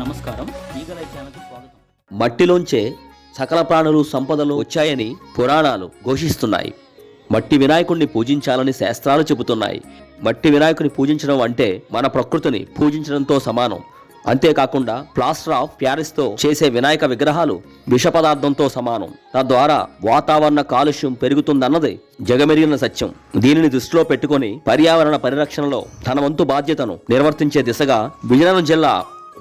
నమస్కారం, ఈగలై ఛానల్కి స్వాగతం. మట్టిలోంచే సకల ప్రాణులు సంపదలు వచ్చాయని పురాణాలు ఘోషిస్తున్నాయి. మట్టి వినాయకుడిని పూజించాలని శాస్త్రాలు చెబుతున్నాయి. మట్టి వినాయకుని పూజించడం అంటే మన ప్రకృతిని పూజించడంతో సమానం. అంతేకాకుండా ప్లాస్టర్ ఆఫ్ ప్యారిస్తో చేసే వినాయక విగ్రహాలు విష పదార్థంతో సమానం. తద్వారా వాతావరణ కాలుష్యం పెరుగుతుందన్నది జగమెరిగిన సత్యం. దీనిని దృష్టిలో పెట్టుకుని పర్యావరణ పరిరక్షణలో తన వంతు బాధ్యతను నిర్వర్తించే దిశగా విజయనగరం జిల్లా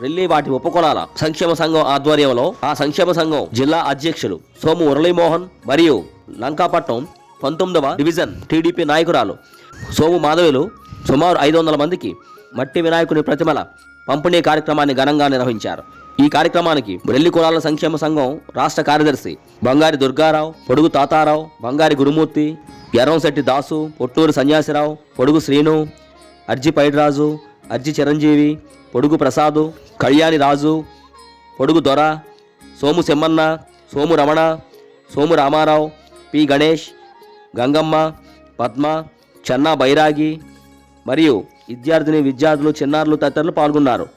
రెల్లివాటి ఉపకులాల సంక్షేమ సంఘం ఆధ్వర్యంలో ఆ సంక్షేమ సంఘం జిల్లా అధ్యక్షులు సోము మురళీమోహన్ మరియు లంకాపట్నం 19వ డివిజన్ టీడీపీ నాయకురాలు సోము మాధవులు సుమారు 500 మందికి మట్టి వినాయకుని ప్రతిమల పంపిణీ కార్యక్రమాన్ని ఘనంగా నిర్వహించారు. ఈ కార్యక్రమానికి రెల్లి కులాల సంక్షేమ సంఘం రాష్ట్ర కార్యదర్శి బంగారి దుర్గారావు, పొడుగు తాతారావు, బంగారి గురుమూర్తి, ఎర్రంశెట్టి దాసు, పొట్టూరు సన్యాసిరావు, పొడుగు శ్రీను, అర్జి పైడిరాజు, అర్జి చిరంజీవి, పొడుగు ప్రసాదు, కళ్యాణి రాజు, పొడుగు దొర, సోము సెమ్మన్న, సోము రమణ, సోము రామారావు, పి గణేష్, గంగమ్మ, పద్మ, చెన్నా బైరాగి మరియు విద్యార్థులు చిన్నారులు తదితరులు పాల్గొన్నారు.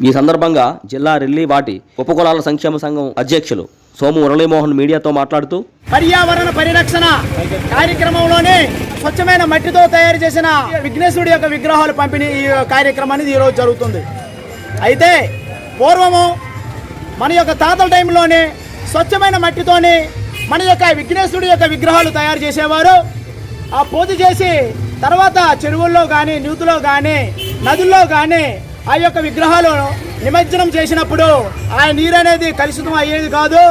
ఈ సందర్భంగా జిల్లా రెల్లివాటి ఉపకులాల సంక్షేమ సంఘం అధ్యక్షులు సోము మురళీమోహన్ మీడియాతో మాట్లాడుతూ పర్యావరణ పరిరక్షణ కార్యక్రమంలోనే స్వచ్ఛమైన మట్టితో తయారు చేసిన విఘ్నేశ్వరుడి యొక్క విగ్రహాలు పంపిణీ ఈ కార్యక్రమం అనేది ఈరోజు జరుగుతుంది. అయితే పూర్వము మన యొక్క తాతల టైంలోనే స్వచ్ఛమైన మట్టితోని మన యొక్క విఘ్నేశ్వరుడి యొక్క విగ్రహాలు తయారు చేసేవారు. ఆ పూజ చేసి తర్వాత చెరువుల్లో కానీ నూతులో కానీ నదుల్లో కానీ ఆ యొక్క విగ్రహాలు నిమజ్జనం చేసినప్పుడు ఆ నీరు అనేది కలుషితం అయ్యేది కాదు.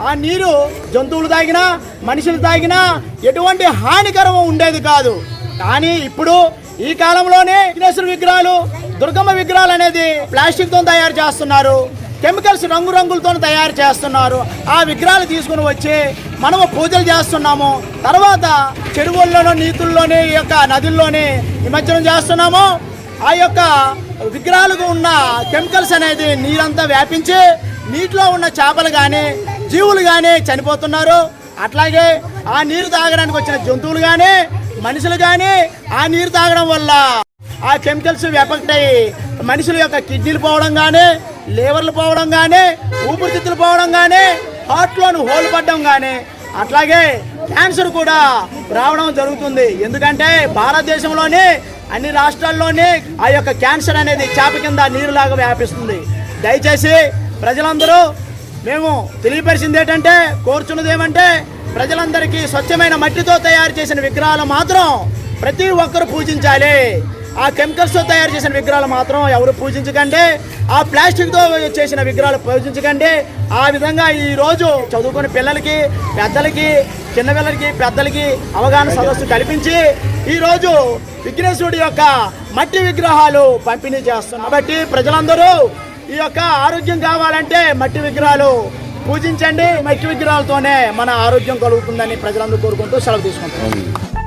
ఆ నీరు జంతువులు తాగినా మనుషులు తాగినా ఎటువంటి హానికరం ఉండేది కాదు. కానీ ఇప్పుడు ఈ కాలంలోనే విఘ్నేశ్వర విగ్రహాలు దుర్గమ్మ విగ్రహాలు అనేది ప్లాస్టిక్తో తయారు చేస్తున్నారు, కెమికల్స్ రంగురంగులతో తయారు చేస్తున్నారు. ఆ విగ్రహాలు తీసుకుని వచ్చి మనము పూజలు చేస్తున్నాము. తర్వాత చెరువుల్లోనూ నీతుల్లోని ఈ యొక్క నదుల్లోని నిమజ్జనం చేస్తున్నాము. ఆ యొక్క విగ్రహాలకు ఉన్న కెమికల్స్ అనేది నీరంతా వ్యాపించి నీటిలో ఉన్న చేపలు కానీ జీవులు కానీ చనిపోతున్నారు. అట్లాగే ఆ నీరు తాగడానికి వచ్చిన జంతువులు కానీ మనుషులు కానీ ఆ నీరు తాగడం వల్ల ఆ కెమికల్స్ ఎఫెక్ట్ అయ్యి మనుషుల యొక్క కిడ్నీలు పోవడం కానీ లివర్లు పోవడం కానీ ఊపిరితిత్తులు పోవడం కానీ హార్ట్లోని హోల్ పడడం కానీ అట్లాగే క్యాన్సర్ కూడా రావడం జరుగుతుంది. ఎందుకంటే భారతదేశంలోని అన్ని రాష్ట్రాల్లోనే ఆ యొక్క క్యాన్సర్ అనేది చేప కింద నీరులాగా వ్యాపిస్తుంది. దయచేసి ప్రజలందరూ మేము తెలియపరిచింది ఏంటంటే కోరుచున్నది ఏమంటే ప్రజలందరికీ స్వచ్ఛమైన మట్టితో తయారు చేసిన విగ్రహాలు మాత్రం ప్రతి ఒక్కరు పూజించాలి. ఆ కెమికల్స్తో తయారు చేసిన విగ్రహాలు మాత్రం ఎవరు పూజించకండి. ఆ ప్లాస్టిక్తో చేసిన విగ్రహాలు పూజించకండి. ఆ విధంగా ఈరోజు చదువుకునే పిల్లలకి పెద్దలకి చిన్నపిల్లలకి పెద్దలకి అవగాహన సదస్సు కల్పించి ఈరోజు విఘ్నేశ్వరుడి యొక్క మట్టి విగ్రహాలు పంపిణీ చేస్తున్నాం. కాబట్టి ప్రజలందరూ ఈ యొక్క ఆరోగ్యం కావాలంటే మట్టి విగ్రహాలు పూజించండి. మట్టి విగ్రహాలతోనే మన ఆరోగ్యం కలుగుతుందని ప్రజలందరూ కోరుకుంటూ సెలవు తీసుకుంటాం.